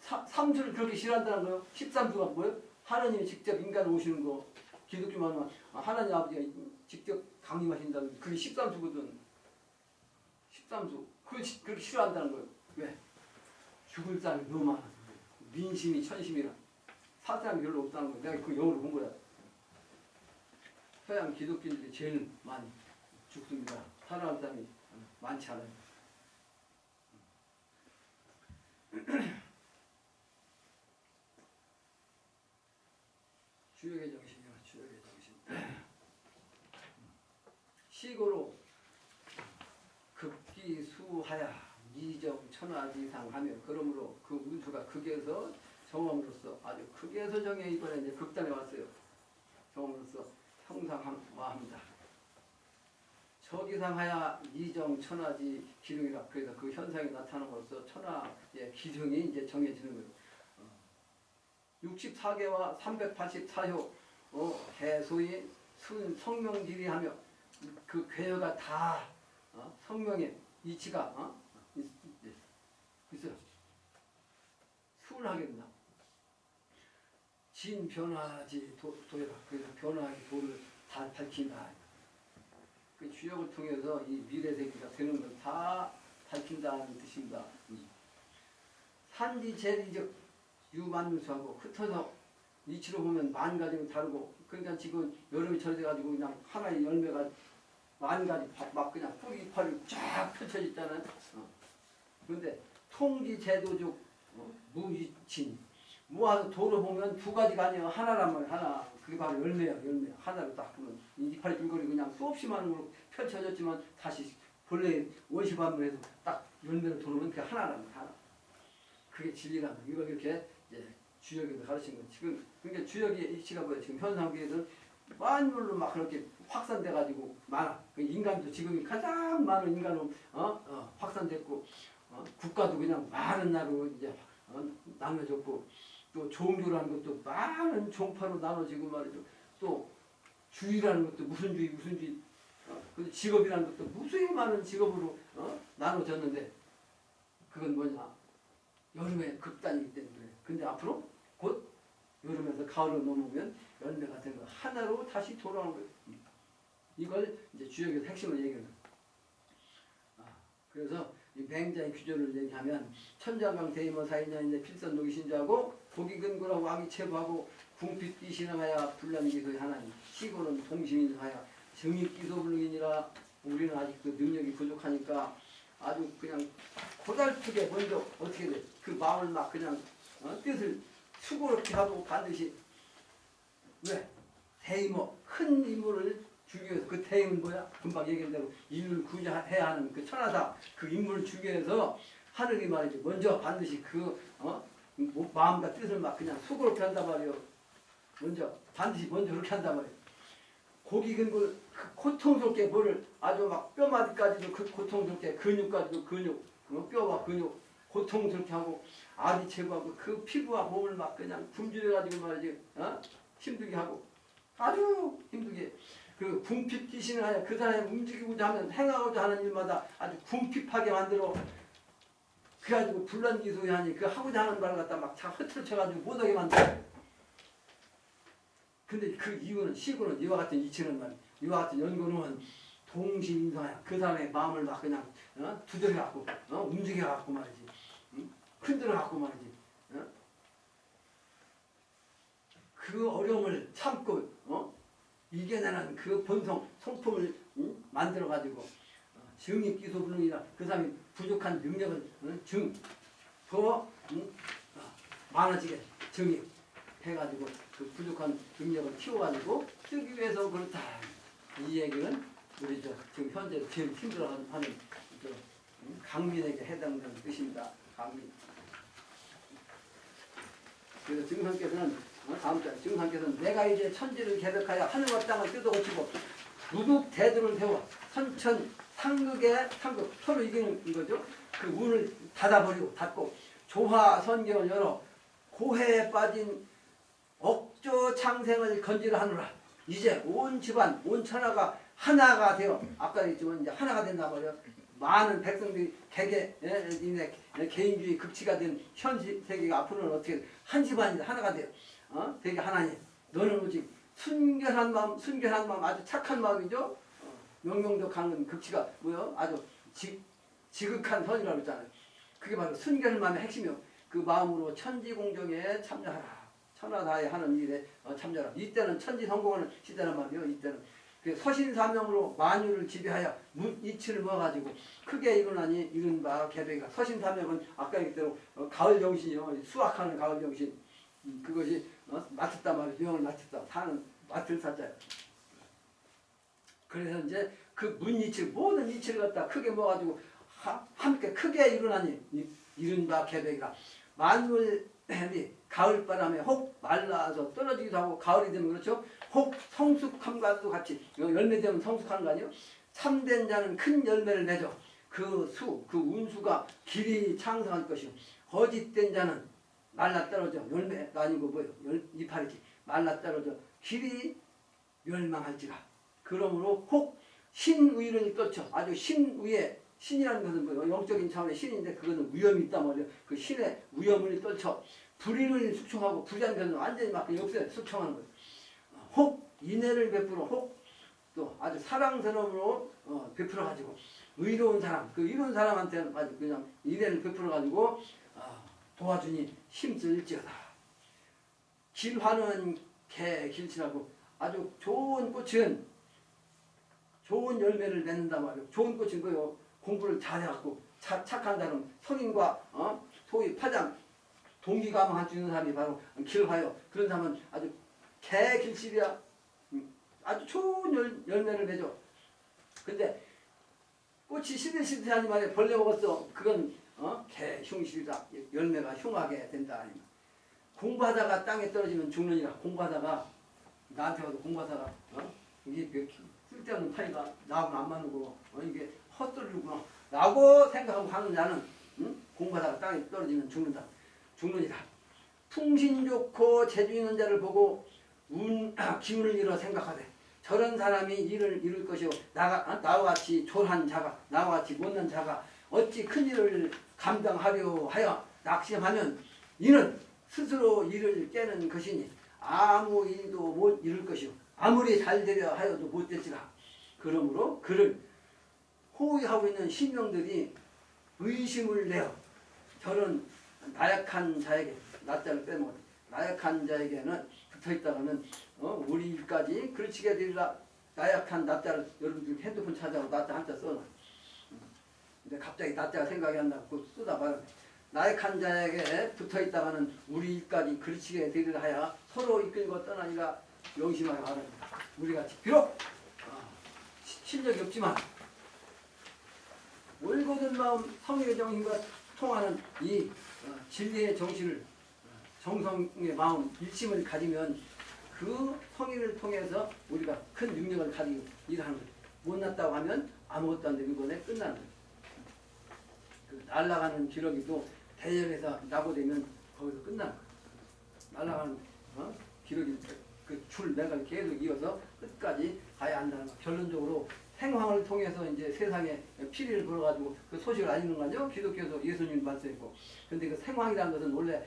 삼수를 그렇게 싫어한다는 거예요. 13수가 뭐예요? 하나님이 직접 인간을 오시는 거. 기독교만 하면 하나님 아버지가 직접 강림하신다는 그게 13수거든. 13수. 그렇게 싫어한다는 거예요. 왜? 죽을 사람이 너무 많아서. 민심이 천심이라. 살 사람이 별로 없다는 거예요. 내가 그 영어로 본 거야. 서양 기독교인들이 제일 많이 죽습니다. 살아가는 사람이 많지 않아요. 주역의 정신이요. 주역의 정신. 시고로 극기수하야 이정 천하지상하며 그러므로 그 운수가 극에서 정함으로써 아주 극에서 정해 이번에 이제 극단에 왔어요. 정함으로써 형상화합니다. 저기상하야 이정 천하지 기둥이라 그래서 그 현상이 나타남으로써 천하의 기둥이 이제 정해지는 거예요. 64개와 384효 해소의 성명지리하며 그 괴여가 다 성명의 이치가 있어요. 수월하게 된다. 진 변화지 도해라. 그래서 변화의 도를 다 밝힌다. 그 주역을 통해서 이 미래세계가 되는 걸 다 밝힌다는 뜻입니다. 산지 제리적 유만수하고 흩어서 이치로 보면 만 가지가 다르고 그러니까 지금 여름이 절돼가지고 그냥 하나의 열매가 만 가지 막 그냥 뿌리 이파리 쫙 펼쳐져 있잖아요. 그런데 통지 제도적 무이친 모아서 도로 보면 두 가지가 아니에요. 하나란 말이에요. 하나. 그게 바로 열매야. 열매. 하나로 딱 보면 이파리 줄거리 그냥 수없이 많은 걸로 펼쳐졌지만 다시 본래 원시반으로 해서 딱 열매를 도르면 그게 하나란 말이에요. 하나. 그게 진리란 말이에요. 이걸 이렇게 이제 주역에서 가르친 거예요. 지금 그러니까 주역의 이치가 뭐예요? 지금 현상계에서는 만물로 막 그렇게 확산돼 가지고 많아. 그 인간도 지금 가장 많은 인간으로 확산됐고 국가도 그냥 많은 나라로 이제 나눠졌고 또 종교라는 것도 많은 종파로 나눠지고 말이죠. 또 주의라는 것도 무슨 주의 그 직업이라는 것도 무수히 많은 직업으로 나눠졌는데 그건 뭐냐? 여름에 극단이기 때문에. 근데 앞으로 곧 여름에서 가을로 넘어오면 열매가 되는 거 하나로 다시 돌아오는 거예요. 이걸 이제 주역에서 핵심을 얘기해요. 그래서 이 맹자의 규조를 얘기하면 천자강 대이모 사인자인데 필선독이 신자하고 독이근구라고 악이체부하고 궁핍기신하야 불란기소의 하나님 시고는 동심인하야 정익기소불능이니라. 우리는 아직도 능력이 부족하니까 아주 그냥 고달프게 먼저 어떻게 돼? 그 마음을 막 그냥 뜻을 수고롭게 하고 반드시 왜? 대이모 큰 인물을 주기 위해서 그 대임은 뭐야? 금방 얘기한 대로 인을 구제해야 하는 그 천하다. 그 인물을 주기 위해서 하늘이 말이지. 먼저 반드시 그 마음과 뜻을 막 그냥 수고롭게 한단 말이에요. 반드시 먼저 그렇게 한단 말이에요. 고기 근골 그 고통스럽게 뭐를 아주 막 뼈마디까지도 그 고통스럽게 근육까지도 근육 뼈와 근육 고통스럽게 하고 아디 제거하고 그 피부와 몸을 막 그냥 굶주려가지고 말이지 힘들게 하고 아주 힘들게 그 궁핍기신을 하여 그 사람이 움직이고자 하면 행하고자 하는 일마다 아주 궁핍하게 만들어 그래가지고 불란기소에 하니 그 하고자 하는 말을 갖다 막 흐트러쳐가지고 못하게 만들어. 근데 그 이유는 시고는 이와 같은 이치는 말이야. 이와 같은 연고는 동시인성하여 그 사람의 마음을 막 그냥 두드려갖고 움직여갖고 말이지. 흔들어갖고 말이지. 그 어려움을 참고 이겨내는 그 본성 성품을 만들어가지고 정익기소불능이라 그 사람이 부족한 능력을 더 많아지게 정익 해가지고 그 부족한 능력을 키워가지고 쓰기 위해서 그렇다. 이 얘기는 우리 지금 현재 제일 힘들어하는 강민에게 해당되는 뜻입니다. 강민. 그래서 증상께서는 다음 절 증상께서는 내가 이제 천지를 개벽하여 하늘과 땅을 뜯어고치고 무국 대도를 세워 선천 상극의 상극 서로 이기는 거죠. 그 문을 닫아버리고 닫고 조화 선경을 열어 고해에 빠진 억조 창생을 건지려 하노라. 이제 온 집안 온 천하가 하나가 되어 아까 얘기했지만 이제 하나가 된다 말이야. 많은 백성들이 개인주의 극치가 된 현실 세계가 앞으로는 어떻게 한 집안이다 하나가 돼요. 되게 하나님. 너는 오직 순결한 마음 아주 착한 마음이죠. 명명덕하는 극치가 뭐요? 아주 지극한 선이라고 했잖아요. 그게 바로 순결한 마음의 핵심이요. 그 마음으로 천지공정에 참여하라. 천하다에 하는 일에 참여하라. 이때는 천지 성공하는 시대란 말이요. 이때는 서신사명으로 만유를 지배하여 이치를 모아가지고 크게 일어나니 이른바 계백이라. 서신사명은 아까 얘기대로 가을 정신이요. 수확하는 가을 정신. 그것이 맡았다 말이에요. 명을 맡았다. 사는 맡을 사자예요. 그래서 이제 그 문이치 모든 이치를 갖다 크게 모아가지고 함께 크게 일어나니 이른바 계백이라. 만물이 가을바람에 혹 말라서 떨어지기도 하고 가을이 되면 그렇죠. 혹 성숙함과도 같이 열매 되면 성숙하는 거 아니에요? 참된 자는 큰 열매를 맺어 그 운수가 길이 창성할 것이요. 거짓된 자는 말라 떨어져 열매가 아니고 뭐예요? 이파리지 말라 떨어져 길이 멸망할지라. 그러므로 혹 신의를 떨쳐 아주 신의에 신이라는 것은 뭐 영적인 차원의 신인데 그거는 위험이 있단 말이에요. 그 신의 위험을 떨쳐 불의를 숙청하고 불의한 것은 완전히 막 없어요. 숙청하는 거예요. 혹 인애를 베풀어 혹 또 아주 사랑스러움으로 베풀어 가지고 의로운 사람 그 이로운 사람한테는 아주 그냥 인애를 베풀어 가지고 도와주니 힘쓸지어다. 길화는 개 길치라고 아주 좋은 꽃은 좋은 열매를 맺는단 말이에요. 좋은 꽃은 거요. 공부를 잘해갖고 착한 사람 성인과 소위 파장 동기감화할 수 있는 사람이 바로 길화요. 그런 사람은 아주 개길실이야. 아주 좋은 열매를 맺어. 근데 꽃이 시들시들하니 말이야. 벌레 먹었어. 그건 개흉실이다. 열매가 흉하게 된다. 공부하다가 땅에 떨어지면 죽느니라. 공부하다가 나한테 와도 공부하다가 이게 쓸데없는 타이가 나하고는 안 맞는 거 이게 헛소리구나 라고 생각하고 하는 자는 공부하다가 땅에 떨어지면 죽느니라. 풍신 좋고 재주 있는 자를 보고 기운을 잃어 생각하되 저런 사람이 일을 이룰 것이요 나와 같이 졸한 자가 나와 같이 못난 자가 어찌 큰 일을 감당하려 하여 낙심하면 이는 스스로 일을 깨는 것이니 아무 일도 못 이룰 것이요 아무리 잘 되려 하여도 못 될지라. 그러므로 그를 호위하고 있는 신명들이 의심을 내어 저런 나약한 자에게 낯자를 빼먹어 나약한 자에게는 붙어있다가는 우리 일까지 그르치게 되리라. 나약한 낯자를 여러분들 핸드폰 찾아서 낯자 한자 써놔. 근데 갑자기 낯자가 생각이 안 나고 쓰다 말아. 나약한 자에게 붙어있다가는 우리 일까지 그르치게 되리라 하여 서로 이끌고 떠나니라. 명심하여 바랍니다. 우리같이 비록 실력이 없지만 올곧은 마음 성의의 정신과 통하는 이 진리의 정신을 정성의 마음 일심을 가지면 그 성의를 통해서 우리가 큰 능력을 가지고 일하는 거예요. 못났다고 하면 아무것도 안 되고 이번에 끝나는 거예요. 그 날아가는 기러기도 대열에서 낙오되면 거기서 끝나는 거예요. 날아가는 기러기 그 줄 내가 계속 이어서 끝까지 가야 한다는 거. 결론적으로 생황을 통해서 이제 세상에 피리를 불어가지고 그 소식을 알리는 거죠. 기독교에서 예수님 말씀했고. 근데 그 생황이라는 것은 원래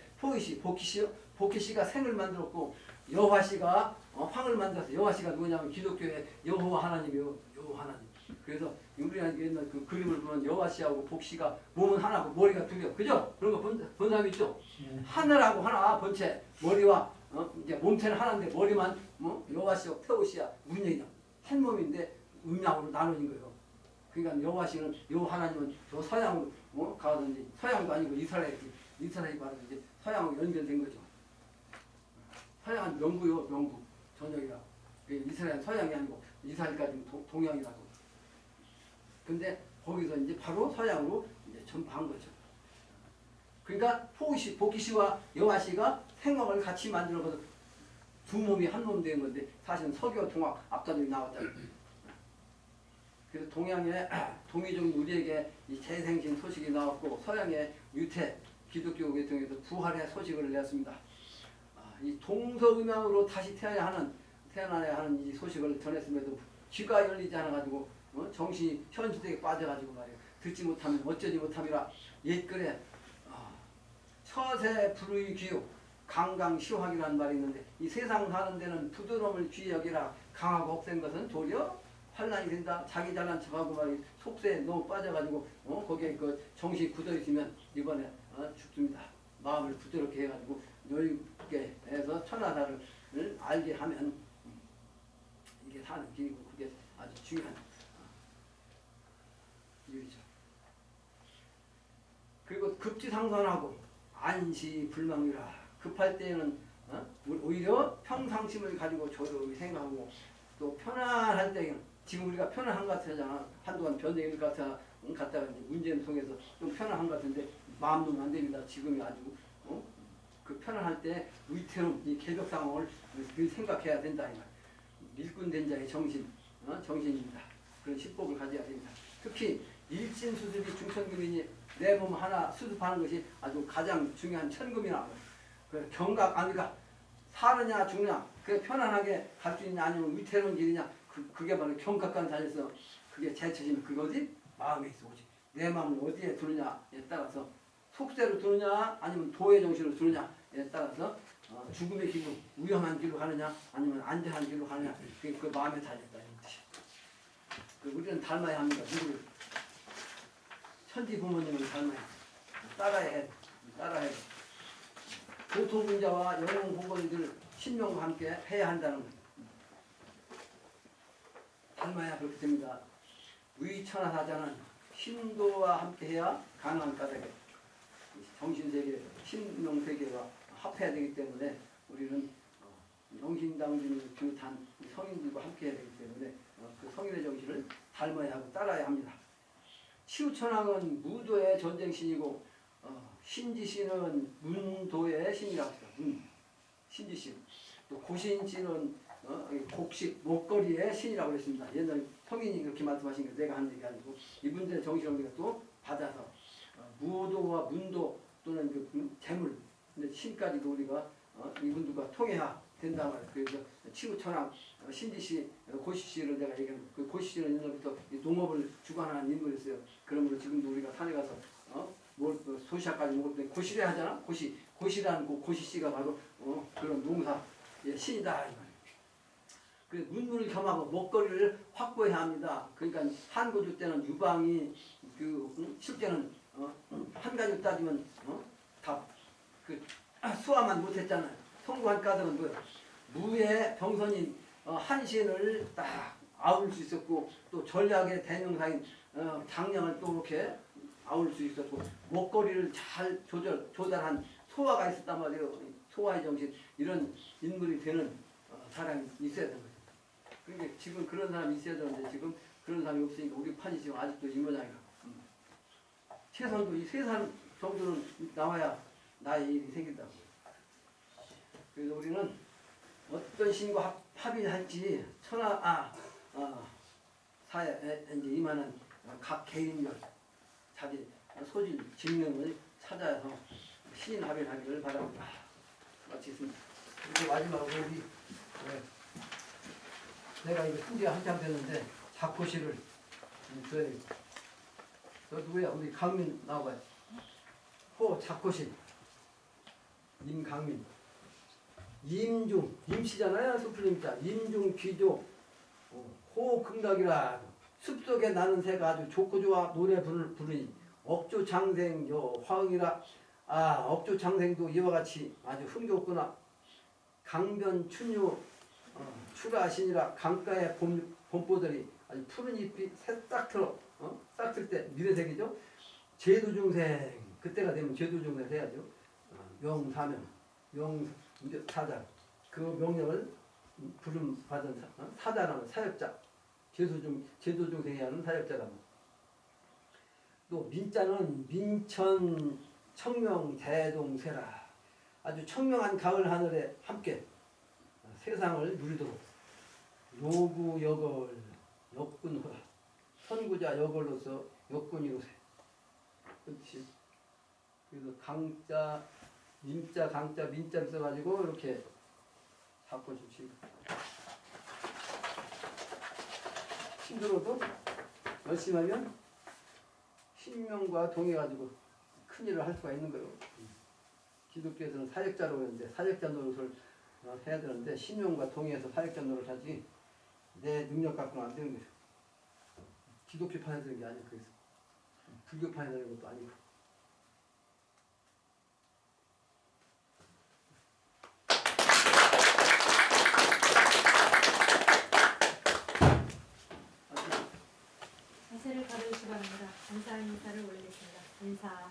보키시가 생을 만들었고 여호와시가 황을 만들었어. 여호와시가 누구냐면 기독교의 여호와 하나님이요. 여호와 하나님. 그래서 우리가 옛날 그 그림을 보면 여호와시하고 복시가 몸은 하나고 머리가 둘이요. 그죠? 그런 거 본 사람 있죠? 하늘하고 하나 본체 머리와 이제 몸체는 하나인데 머리만 여호와시하고 테오시야 무슨 얘기냐? 한 몸인데 음양으로 나누는 거예요. 그러니까 여호와시는 하나님은 저 서양으로 가든지 서양도 아니고 이스라엘이 바로 이제 서양으로 연결된 거죠. 서양은 명구요, 명구 전역이라. 이스라엘은 서양이 아니고 이스라엘까지는 동양이라고. 근데 거기서 이제 바로 서양으로 이제 전파한 거죠. 그러니까 보키시와 여호와시가 생황을 같이 만들어서 두 몸이 한 몸 된 건데 사실은 서교 동학 앞자들이 나왔잖아요. 그래서 동양의 동이종인 우리에게 이 재생신 소식이 나왔고 서양의 유태 기독교 계통에서 부활의 소식을 내었습니다. 이 동서음양으로 다시 태어나야 하는 이 소식을 전했음에도 귀가 열리지 않아 가지고 정신이 현시대에 빠져가지고 말이에요. 듣지 못하면 어쩌지 못함이라. 옛글에 처세 불의 귀요 강강시황이라는 말이 있는데, 이 세상 사는 데는 부드러움을 귀히 여기라. 강하고 억센 것은 도리어 환난이 된다. 자기 잘난 척하고 말이 속세에 너무 빠져가지고 거기에 그 정신이 굳어 있으면 이번에 죽습니다. 마음을 부드럽게 해가지고 여유있게 해서 천하사를 알게 하면 이게 사는 길이고, 그게 아주 중요한 이유죠. 그리고 급지상선하고 안시불망이라. 급할 때에는 오히려 평상심을 가지고 조용히 생각하고, 또 편안할 때에는 지금 우리가 편안한 것 같잖아. 한동안 변덕일 것 갔다가 이제 문제를 통해서 좀 편안한 것 같은데 마음도 안 됩니다. 지금이 아주 그 편안할 때 위태로움, 이 개벽 상황을 생각해야 된다. 이 말. 일꾼된 자의 정신입니다. 그런 식복을 가져야 됩니다. 특히 일진 수습이 중천금이니 내 몸 하나 수습하는 것이 아주 가장 중요한 천금이나 경각 아니까 사느냐 죽느냐, 그게 편안하게 갈 수 있냐 아니면 위태로운 길이냐, 그게 바로 경각관 다녀서 그게 제처시면 그거지 마음에 있어. 오직 내 마음을 어디에 두느냐에 따라서 속세로 두느냐 아니면 도의 정신으로 두느냐에 따라서 죽음의 길로 위험한 길로 가느냐 아니면 안전한 길로 가느냐, 그게 그 마음에 달렸다 이런 뜻이야. 우리는 닮아야 합니다. 누구를? 천지 부모님을 닮아야 해. 따라야 해. 따라야 해. 교통분자와 영웅 보건들 신명과 함께 해야 한다는 것. 닮아야 그렇게 됩니다. 위천하사자는 신도와 함께 해야 가능한 까닭에 정신세계, 신명세계와 합해야 되기 때문에 우리는 영신당진을 비롯한 성인들과 함께 해야 되기 때문에 그 성인의 정신을 닮아야 하고 따라야 합니다. 치우천왕은 무도의 전쟁신이고 신지신은 문도의 신이라고 합니다. 신지신. 또 고신씨는 곡식, 목걸이의 신이라고 했습니다. 옛날 성인이 그렇게 말씀하신 게 내가 한 얘기 아니고 이분들의 정신을 우리가 또 받아서 무도와 문도 또는 그 재물, 근데 신까지도 우리가 이분들과 통해야 된다 말이에요. 그래서 치우천왕, 신지씨, 고시씨를 내가 얘기하는, 그 고시씨는 옛날부터 농업을 주관하는 인물이었어요. 그러므로 지금도 우리가 산에 가서 소시아까지 먹을 때 고시래 하잖아. 고시라는 그 고시씨가 바로 그런 농사의 신이다 이 말이에요. 그 문물을 겸하고 먹거리를 확보해야 합니다. 그러니까 한고조 때는 유방이 실제는 한 가지 따지면 다 수화만 못했잖아요. 성공한 까닭은 뭐예요? 무의 병선인 한신을 딱 아울 수 있었고, 또 전략의 대명사인 장량을 또 이렇게 아울 수 있었고, 먹거리를 잘 조달한 소화가 있었단 말이에요. 소화의 정신, 이런 인물이 되는 사람이 있어야 되는 거죠. 그러니까 지금 그런 사람이 있어야 되는데 지금 그런 사람이 없으니까 우리 판이 지금 아직도 이 모양이라. 최소한도 이 3살 정도는 나와야 나의 일이 생긴다고. 그래서 우리는 어떤 신과 합의할지 사에 이제 임하는 각 개인별 자기 소질, 직능을 찾아서 신 합의를 하기를 바랍니다. 마치겠습니다. 그리고 마지막으로 내가 이거 쓴지가 한참 됐는데 작고시를 써야 되겠다. 너 누구야? 우리 강민 나와봐요. 작고시 임강민. 임중, 임씨잖아요. 수풀림자. 임중 귀조 호금각이라. 숲속에 나는 새가 아주 좋고 좋아 노래 부르니 억조장생여 화응이라. 억조장생도 이와 같이 아주 흥겹구나. 강변춘유 추가하시니라. 강가의 봄보들이 아주 푸른 잎이 새싹 틀어 싹 틀 때 미래색이죠. 제도중생, 그때가 되면 제도중생 해야죠. 명사명, 명사자, 그 명령을 부름 받은 사자라는 사역자, 제도중생이 하는 사역자라는. 또 민자는 민천 청명 대동세라. 아주 청명한 가을 하늘에 함께 세상을 누리도록 요구여걸 역군허라. 선구자 여걸로서 역군이로세. 그렇지. 그래서 강자, 민자, 강자, 민자를 써가지고 이렇게 바꿔주지. 힘들어도 열심히 하면 신명과 동해가지고 큰 일을 할 수가 있는 거예요. 기독교에서는 사역자로 하는데 사역자 노릇을 해야 되는데 신명과 동해에서 사역자 노릇을 하지 내 능력 갖고는 안 되는 거죠. 기독교판에 되는 게 아니고 그래서 불교판에 되는 것도 아니고. 자세를 가르치기 바랍니다. 감사의 인사를 올리겠습니다. 인사.